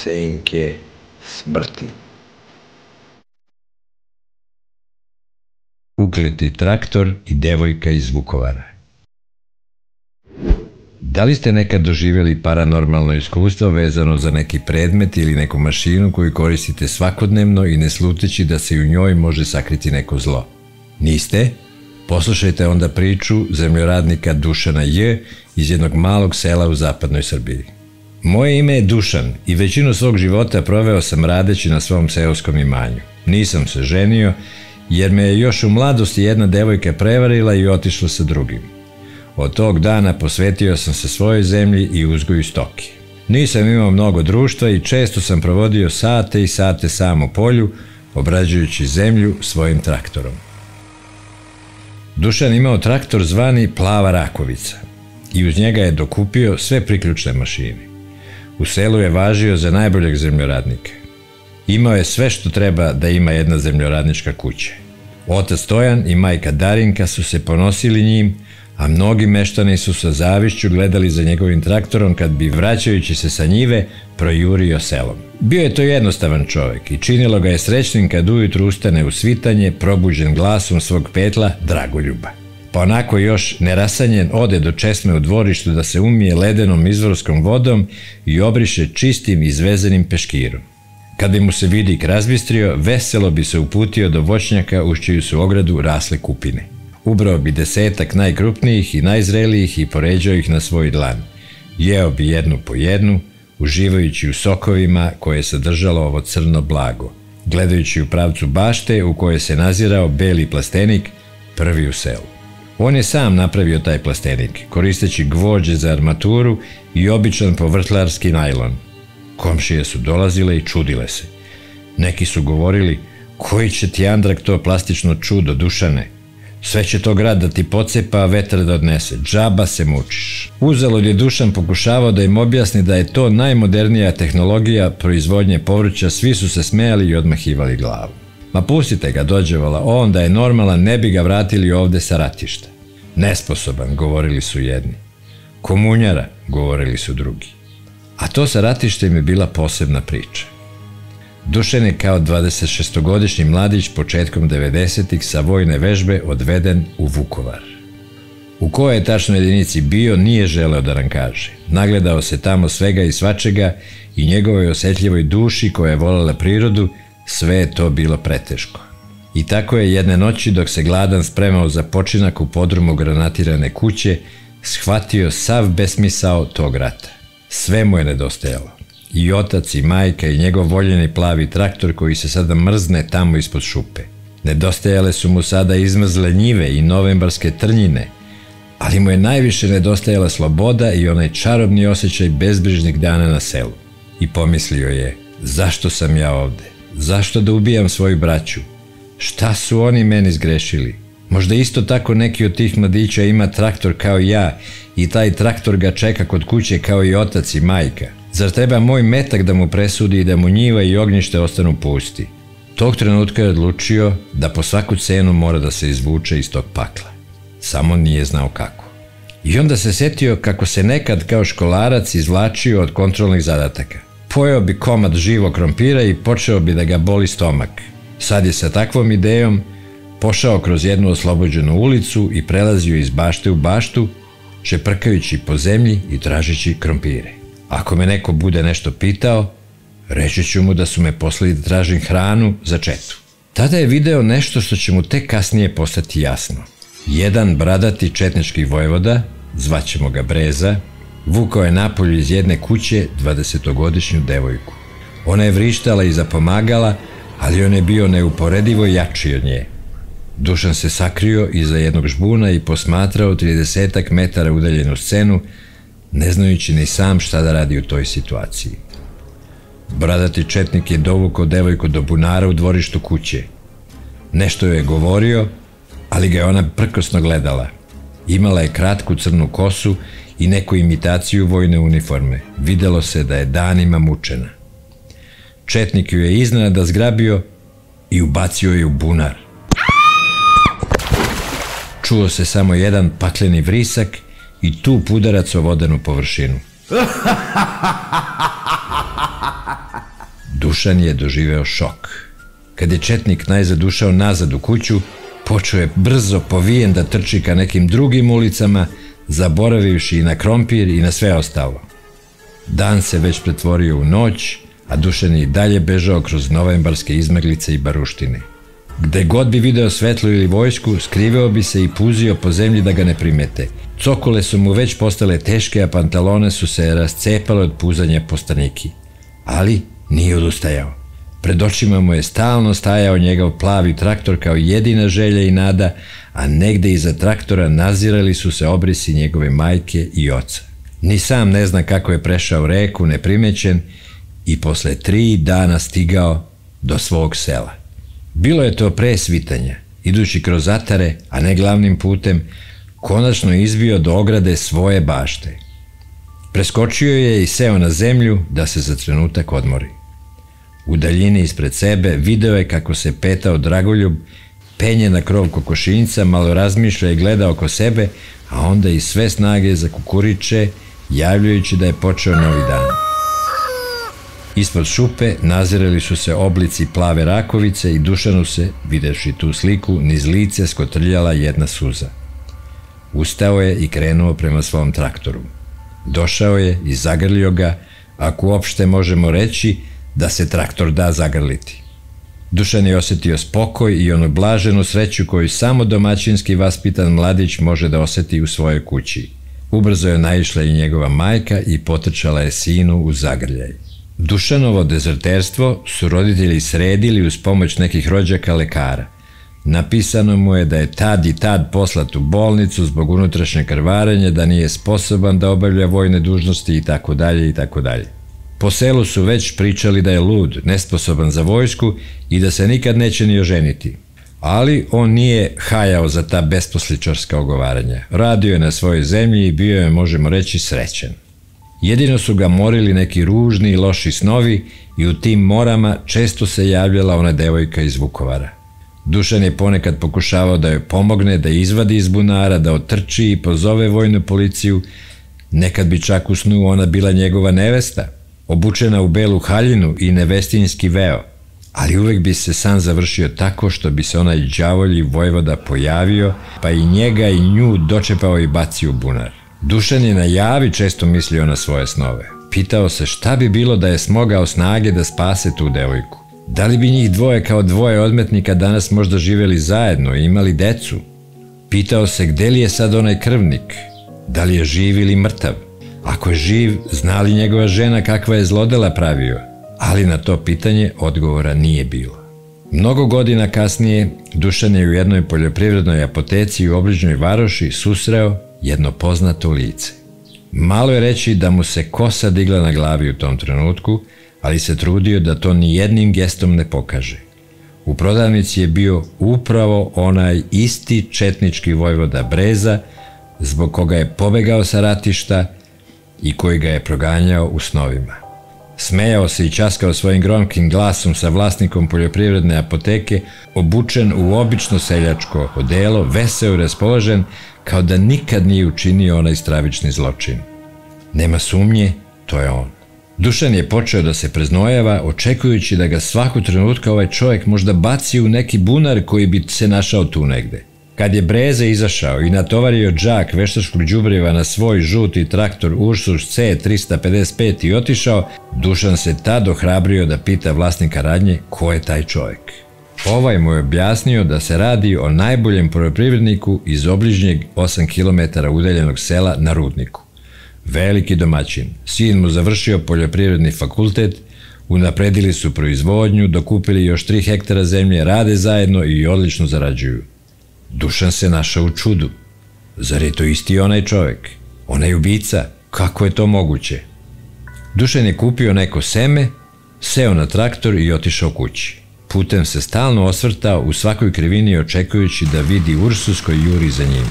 senke smrti. Ukleti traktor i devojka iz Vukovara. Da li ste nekad doživjeli paranormalno iskustvo vezano za neki predmet ili neku mašinu koju koristite svakodnevno i ne sluteći da se u njoj može sakriti neko zlo? Niste? Poslušajte onda priču zemljoradnika Dušana J. iz jednog malog sela u zapadnoj Srbiji. Moje ime je Dušan i većinu svog života proveo sam radeći na svom seoskom imanju. Nisam se ženio jer me je još u mladosti jedna devojka prevarila i otišla sa drugim. Od tog dana posvetio sam se svojoj zemlji i uzgoju stoke. Nisam imao mnogo društva i često sam provodio sate i sate sam u polju, obrađujući zemlju svojim traktorom. Dušan imao traktor zvani Plava Rakovica i uz njega je dokupio sve priključne mašine. U selu je važio za najboljeg zemljoradnika. Imao je sve što treba da ima jedna zemljoradnička kuća. Otac Stojan i majka Darinka su se ponosili njim, a mnogi meštani su sa zavišću gledali za njegovim traktorom kad bi, vraćajući se sa njive, projurio selom. Bio je to jednostavan čovek i činilo ga je srećnim kad ujutru ustane u svitanje, probuđen glasom svog petla Dragoljuba. Pa onako još nerasanjen ode do česme u dvorištu da se umije ledenom izvorskom vodom i obriše čistim izvezenim peškirom. Kad bi mu se vidik razbistrio, veselo bi se uputio do voćnjaka uz čiju su ogradu rasle kupine. Ubrao bi 10 najkrupnijih i najzrelijih i poređao ih na svoj dlan. Jeo bi jednu po jednu, uživajući u sokovima koje je sadržalo ovo crno blago, gledajući u pravcu bašte u kojoj se nazirao beli plastenik, prvi u selu. On je sam napravio taj plastenik, koristeći gvožđe za armaturu i običan povrtlarski najlon. Komšije su dolazile i čudile se. Neki su govorili, koji će ti Andrak to plastično čudo, Dušane? Sve će to grad da ti pocepa, a vetar da odnese. Džaba se mučiš. Uzalud je Dušan pokušavao da im objasni da je to najmodernija tehnologija proizvodnje povrća, svi su se smejali i odmahivali glavu. Ma pustite ga, dođevala, on da je normalan ne bi ga vratili ovde sa ratišta. Nesposoban, govorili su jedni. Komunjara, govorili su drugi. A to sa ratištem je bila posebna priča. Dušan je kao 26-godišnji mladić početkom 90-ih sa vojne vežbe odveden u Vukovar. U kojoj je tačno jedinici bio nije želeo da nam kaže. Nagledao se tamo svega i svačega i njegovoj osjetljivoj duši koja je voljela prirodu, sve je to bilo preteško. I tako je jedne noći dok se gladan spremao za počinak u podrumu granatirane kuće, shvatio sav besmisao tog rata. Sve mu je nedostajalo. I otac i majka i njegov voljeni plavi traktor koji se sada mrzne tamo ispod šupe. Nedostajale su mu sada izmrzle njive i novembarske trnjine, ali mu je najviše nedostajala sloboda i onaj čarobni osjećaj bezbrižnih dana na selu. I pomislio je, zašto sam ja ovde? Zašto da ubijam svoju braću? Šta su oni meni zgrešili? Možda isto tako neki od tih mladića ima traktor kao ja i taj traktor ga čeka kod kuće kao i otac i majka. Zar treba moj metak da mu presudi i da mu njiva i ognjište ostanu pusti? Tog trenutka je odlučio da po svaku cenu mora da se izvuče iz tog pakla. Samo nije znao kako. I onda se setio kako se nekad kao školarac izvlačio od kontrolnih zadataka. Pojeo bi komad živog krompira i počeo bi da ga boli stomak. Sad je sa takvom idejom pošao kroz jednu oslobođenu ulicu i prelazio iz bašte u baštu, čeprkajući po zemlji i tražeći krompire. Ako me neko bude nešto pitao, reći ću mu da su me poslali da tražim hranu za četu. Tada je video nešto što će mu tek kasnije postati jasno. Jedan bradati četnički vojvoda, zvaćemo ga Breza, vukao je napolju iz jedne kuće 20-godišnju devojku. Ona je vrištala i zapomagala, ali on je bio neuporedivo jači od nje. Dušan se sakrio iza jednog žbuna i posmatrao 30 metara udaljenu scenu, ne znajući ni sam šta da radi u toj situaciji. Bradati četnik je dovukao devojku do bunara u dvorištu kuće. Nešto joj je govorio, ali ga je ona prkosno gledala. Imala je kratku crnu kosu i neku imitaciju vojne uniforme. Videlo se da je danima mučena. Četnik ju je iznenada zgrabio i ubacio je u bunar. Čuo se samo jedan pakleni vrisak i tup udarac o vodenu površinu. Dušan je doživeo šok. Kad je četnik najzad ušao nazad u kuću, počeo je brzo povijen da trči ka nekim drugim ulicama, zaboravivši i na krompir i na sve ostalo. Dan se već pretvorio u noć, a Dušan je i dalje bežao kroz novembarske izmeglice i baruštine. Gde god bi video svetlo ili vojsku, skriveo bi se i puzio po zemlji da ga ne primete. Cokole su mu već postale teške, a pantalone su se rascepale od puzanja po staniki. Ali nije odustajao. Pred očima mu je stalno stajao njegov plavi traktor kao jedina želja i nada, a negde iza traktora nazirali su se obrisi njegove majke i oca. Ni sam ne zna kako je prešao reku neprimećen i posle 3 dana stigao do svog sela. Bilo je to pre svitanja, idući kroz atare, a ne glavnim putem, konačno izbio do ograde svoje bašte. Preskočio je i seo na zemlju da se za trenutak odmori. U daljini ispred sebe video je kako se petao Dragoljub, penje na krov kokošinjca, malo razmišlja i gleda oko sebe, a onda i sve snage zakukuriče, javljajući da je počeo novi dan. Ispod šupe nazirali su se oblici plave rakovice i Dušanu se, videvši tu sliku, niz lice skotrljala jedna suza. Ustao je i krenuo prema svom traktoru. Došao je i zagrlio ga, ako uopšte možemo reći da se traktor da zagrliti. Dušan je osjetio spokoj i onu blaženu sreću koju samo domaćinski vaspitan mladić može da osjeti u svojoj kući. Ubrzo je naišla i njegova majka i potrčala je sinu u zagrljaj. Dušanovo dezerterstvo su roditelji sredili uz pomoć nekih rođaka lekara. Napisano mu je da je tad i tad poslat u bolnicu zbog unutrašnje krvarenja, da nije sposoban da obavlja vojne dužnosti itd. itd. Po selu su već pričali da je lud, nesposoban za vojsku i da se nikad neće ni oženiti. Ali on nije hajao za ta besposličarska ogovaranja. Radio je na svojoj zemlji i bio je, možemo reći, srećen. Jedino su ga morili neki ružni i loši snovi i u tim morama često se javljala ona devojka iz Vukovara. Dušan je ponekad pokušavao da joj pomogne, da izvadi iz bunara, da otrči i pozove vojnu policiju. Nekad bi čak u snu ona bila njegova nevesta, obučena u belu haljinu i nevestinski veo, ali uvek bi se san završio tako što bi se onaj đavolji vojvoda pojavio, pa i njega i nju dočepao i bacio u bunar. Dušan je na javi često mislio na svoje snove. Pitao se šta bi bilo da je smogao snage da spase tu devojku. Da li bi njih dvoje kao dvoje odmetnika danas možda živjeli zajedno i imali decu? Pitao se gde li je sad onaj krvnik, da li je živ ili mrtav. Ako je živ, zna li njegova žena kakva je zlodela pravio? Ali na to pitanje odgovora nije bilo. Mnogo godina kasnije Dušan je u jednoj poljoprivrednoj apoteci u obližnjoj varoši susreo jedno poznato lice. Malo je reći da mu se kosa digla na glavi u tom trenutku, ali se trudio da to ni jednim gestom ne pokaže. U prodavnici je bio upravo onaj isti četnički vojvoda Breza, zbog koga je pobegao sa ratišta i koji ga je proganjao u snovima. Smejao se i ćaskao svojim gromkim glasom sa vlasnikom poljoprivredne apoteke, obučen u obično seljačko odelo, veseo i raspoložen, kao da nikad nije učinio onaj stravični zločin. Nema sumnje, to je on. Dušan je počeo da se preznojava, očekujući da ga svakog trenutka ovaj čovjek možda baci u neki bunar koji bi se našao tu negde. Kad je Breze izašao i natovario džak veštačkog đubriva na svoj žuti traktor Ursus C 355 i otišao, Dušan se tad ohrabrio da pita vlasnika radnje ko je taj čovjek. Ovaj mu je objasnio da se radi o najboljem poljoprivredniku iz obližnjeg 8 km udaljenog sela na Rudniku. Veliki domaćin, sin mu završio poljoprivredni fakultet, unapredili su proizvodnju, dokupili još 3 hektara zemlje, rade zajedno i odlično zarađuju. Dušan se našao u čudu. Zar je to isti onaj čovjek? Onaj ubica? Kako je to moguće? Dušan je kupio neko seme, seo na traktor i otišao kući. Putem se stalno osvrtao u svakoj krivini očekujući da vidi Ursus koji juri za njim.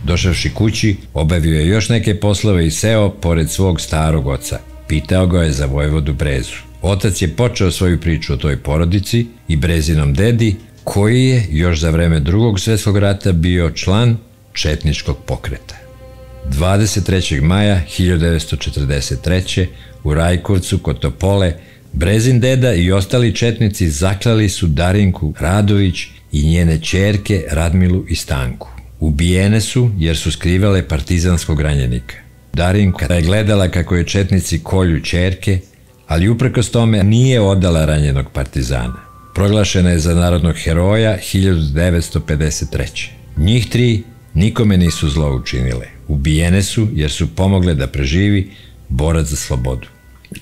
Došavši kući, obavio je još neke poslove i seo pored svog starog oca. Pitao ga je za vojvodu Brezu. Otac je počeo svoju priču o toj porodici i Brezinom dedi, koji je još za vreme Drugog svjetskog rata bio član četničkog pokreta. 23. maja 1943. u Rajkovcu kod Topole Brezin deda i ostali četnici zaklali su Darinku Radović i njene ćerke Radmilu i Stanku. Ubijene su jer su skrivale partizanskog ranjenika. Darinka je gledala kako je četnici kolju ćerke, ali uprkos tome nije odala ranjenog partizana. Proglašena je za narodnog heroja 1953. Njih 3 nikome nisu zlo učinile. Ubijene su jer su pomogle da preživi borac za slobodu.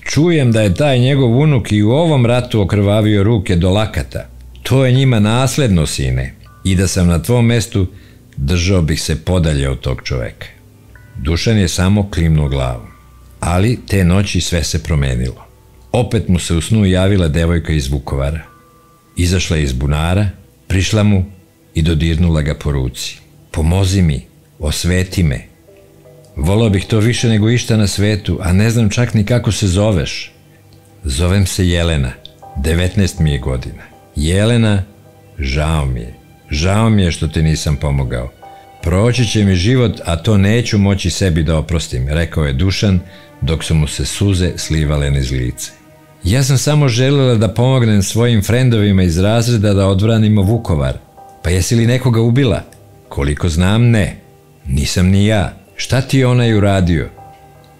Čujem da je taj njegov unuk i u ovom ratu okrvavio ruke do lakata. To je njima nasledno, sine. I da sam na tvom mestu, držao bih se podalje od tog čoveka. Dušan je samo klimnuo glavom. Ali te noći sve se promenilo. Opet mu se u snu javila devojka iz Vukovara. Izašla je iz bunara, prišla mu i dodirnula ga po ruci. Pomozi mi, osveti me. Volao bih to više nego išta na svetu, a ne znam čak ni kako se zoveš. Zovem se Jelena, 19 mi je godina. Jelena, žao mi je što ti nisam pomogao. Proći će mi život, a to neću moći sebi da oprostim, rekao je Dušan, dok su mu se suze slivale niz lice. Ja sam samo željela da pomognem svojim frendovima iz razreda da odbranimo Vukovar. Pa jesi li nekoga ubila? Koliko znam, ne. Nisam ni ja. Šta ti je onaj uradio?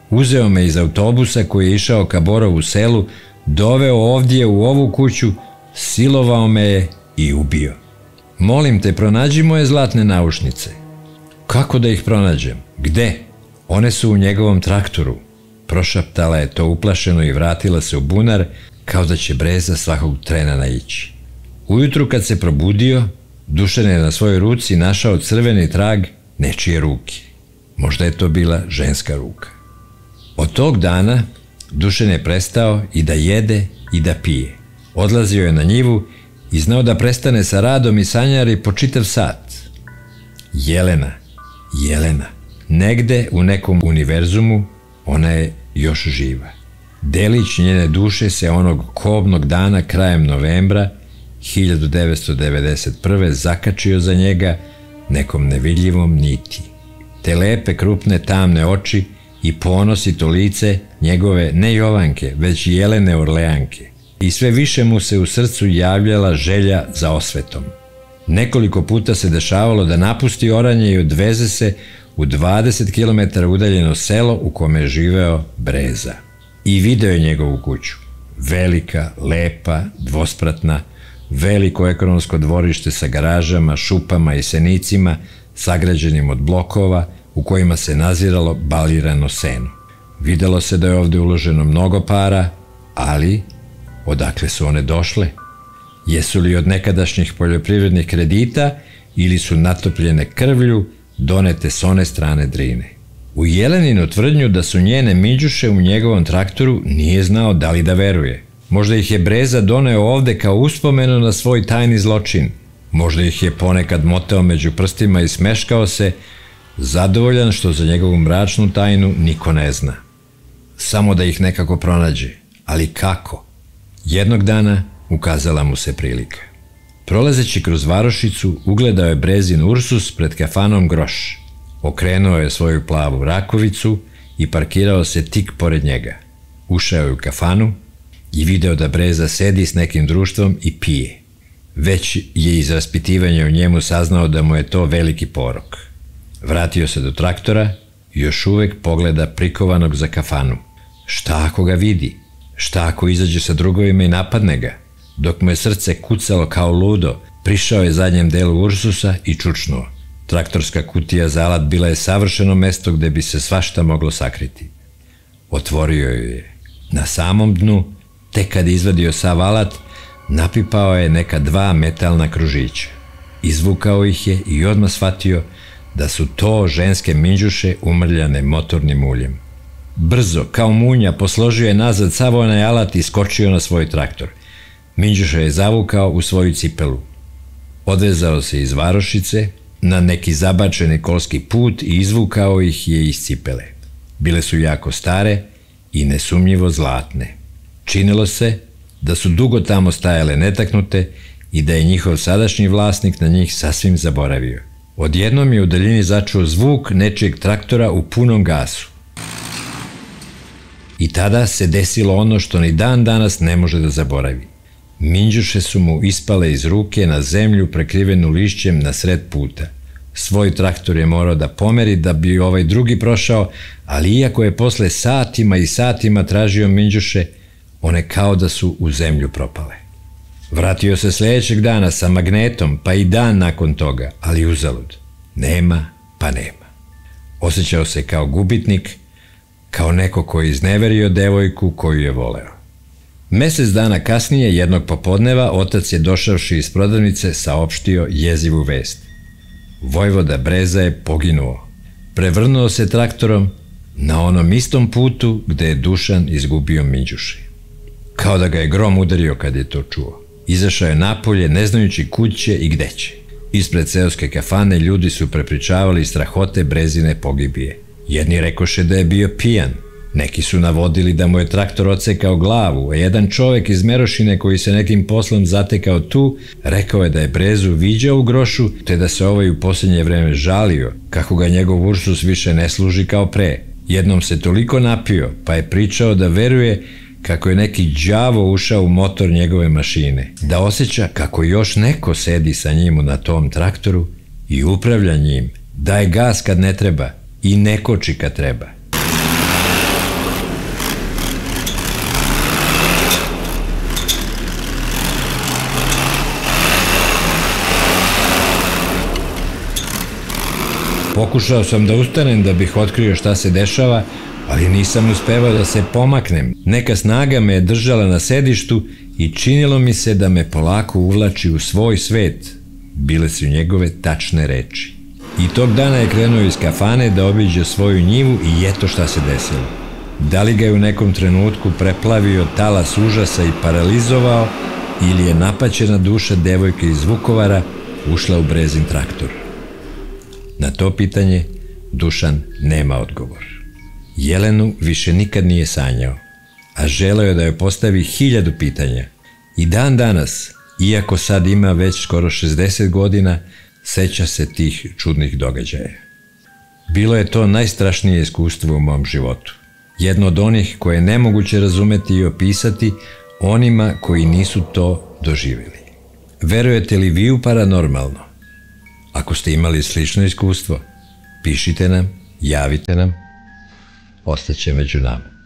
Uzeo me iz autobusa koji je išao ka Borovu selu, doveo ovdje u ovu kuću, silovao me je i ubio. Molim te, pronađi moje zlatne naušnice. Kako da ih pronađem? Gde? One su u njegovom traktoru. Prošaptala je to uplašeno i vratila se u bunar, kao da će Breza svakog trena naići. Ujutru kad se probudio, Dušan je na svojoj ruci našao crveni trag nečije ruke. Možda je to bila ženska ruka. Od tog dana Dušan je prestao i da jede i da pije. Odlazio je na njivu i znao da prestane sa radom i sanjari po čitav sat. Jelena, negde u nekom univerzumu ona je još živa. Delić njene duše se onog kobnog dana krajem novembra 1991. zakačio za njega nekom nevidljivom niti. Te lepe krupne tamne oči i ponosito lice njegove ne Jovanke, već Jelene Orleanke. I sve više mu se u srcu javljala želja za osvetom. Nekoliko puta se dešavalo da napusti oranje i odveze se u 20 km udaljeno selo u kome je živeo Breza. I video je njegovu kuću. Velika, lepa, dvospratna, veliko ekonomsko dvorište sa garažama, šupama i senicima, sagrađenim od blokova u kojima se naziralo balirano seno. Videlo se da je ovde uloženo mnogo para, ali odakle su one došle? Jesu li od nekadašnjih poljoprivrednih kredita ili su natopljene krvlju donete s one strane Drine? U Jeleninu tvrdnju da su njene minđuše u njegovom traktoru nije znao da li da veruje. Možda ih je Breza doneo ovde kao uspomenu na svoj tajni zločin. Možda ih je ponekad motao među prstima i smeškao se, zadovoljan što za njegovu mračnu tajnu niko ne zna. Samo da ih nekako pronađe. Ali kako? Jednog dana ukazala mu se prilika. Prolazeći kroz varošicu, ugledao je Brezin Ursus pred kafanom Groš. Okrenuo je svoju plavu rakovicu i parkirao se tik pored njega. Ušao je u kafanu i video da Breza sedi s nekim društvom i pije. Već je iz raspitivanja u njemu saznao da mu je to veliki porok. Vratio se do traktora i još uvek pogleda prikovanog za kafanu. Šta ako ga vidi? Šta ako izađe sa drugovima i napadne ga? Dok mu je srce kucalo kao ludo, prišao je zadnjem delu Ursusa i čučnuo. Traktorska kutija za alat bila je savršeno mesto gde bi se svašta moglo sakriti. Otvorio ju je. Na samom dnu, tek kad izvadio sav alat, napipao je neka 2 metalna kružića. Izvukao ih je i odmah shvatio da su to ženske minđuše umrljane motornim uljem. Brzo, kao munja, posložio je nazad sav onaj alat i skočio na svoj traktor. Minđuša je zavukao u svoju cipelu. Odvezao se iz varošice na neki zabačeni kolski put i izvukao ih je iz cipele. Bile su jako stare i nesumnjivo zlatne. Činilo se da su dugo tamo stajale netaknute i da je njihov sadašnji vlasnik na njih sasvim zaboravio. Odjednom je u daljini začuo zvuk nečijeg traktora u punom gasu. I tada se desilo ono što ni dan danas ne može da zaboravi. Minđuše su mu ispale iz ruke na zemlju prekrivenu lišćem na sred puta. Svoj traktor je morao da pomeri da bi ovaj drugi prošao, ali iako je posle satima i satima tražio Minđuše, one kao da su u zemlju propale. Vratio se sljedećeg dana sa magnetom, pa i dan nakon toga, ali uzalud. Nema, pa nema. Osjećao se kao gubitnik, kao neko koji je izneverio devojku koju je voleo. Mesec dana kasnije, jednog popodneva, otac je došavši iz prodavnice saopštio jezivu vest. Vojvoda Breza je poginuo. Prevrnuo se traktorom na onom istom putu gde je Dušan izgubio Minđuše. Kao da ga je grom udario kad je to čuo. Izašao je napolje, ne znajući kud će i gde će. Ispred seoske kafane ljudi su prepričavali strahote Brezine pogibije. Jedni rekoše da je bio pijan, neki su navodili da mu je traktor odsekao glavu, a jedan čovek iz Merošine koji se nekim poslom zatekao tu, rekao je da je Brezu viđao u Grošu, te da se ovaj u posljednje vreme žalio, kako ga njegov Ursus više ne služi kao pre. Jednom se toliko napio, pa je pričao da veruje kako je neki đavo ušao u motor njegove mašine, da osjeća kako još neko sedi sa njim na tom traktoru i upravlja njim, daje gas kad ne treba i ne koči kad treba. Pokušao sam da ustanem da bih otkrio šta se dešava, ali nisam uspevao da se pomaknem. Neka snaga me je držala na sedištu i činilo mi se da me polako uvlači u svoj svet. Bile su njegove tačne reči. I tog dana je krenuo iz kafane da obiđe svoju njivu i eto šta se desilo. Da li ga je u nekom trenutku preplavio talas užasa i paralizovao, ili je napaćena duša devojke iz Vukovara ušla u Brezin traktor? Na to pitanje Dušan nema odgovor. Jelenu više nikad nije sanjao, a želeo je da joj postavi 1000 pitanja. I dan danas, iako sad ima već skoro 60 godina, seća se tih čudnih događaja. Bilo je to najstrašnije iskustvo u mom životu. Jedno od onih koje je nemoguće razumeti i opisati onima koji nisu to doživjeli. Verujete li vi u paranormalno? Ako ste imali slično iskustvo, pišite nam, javite nam, ostaće među nama.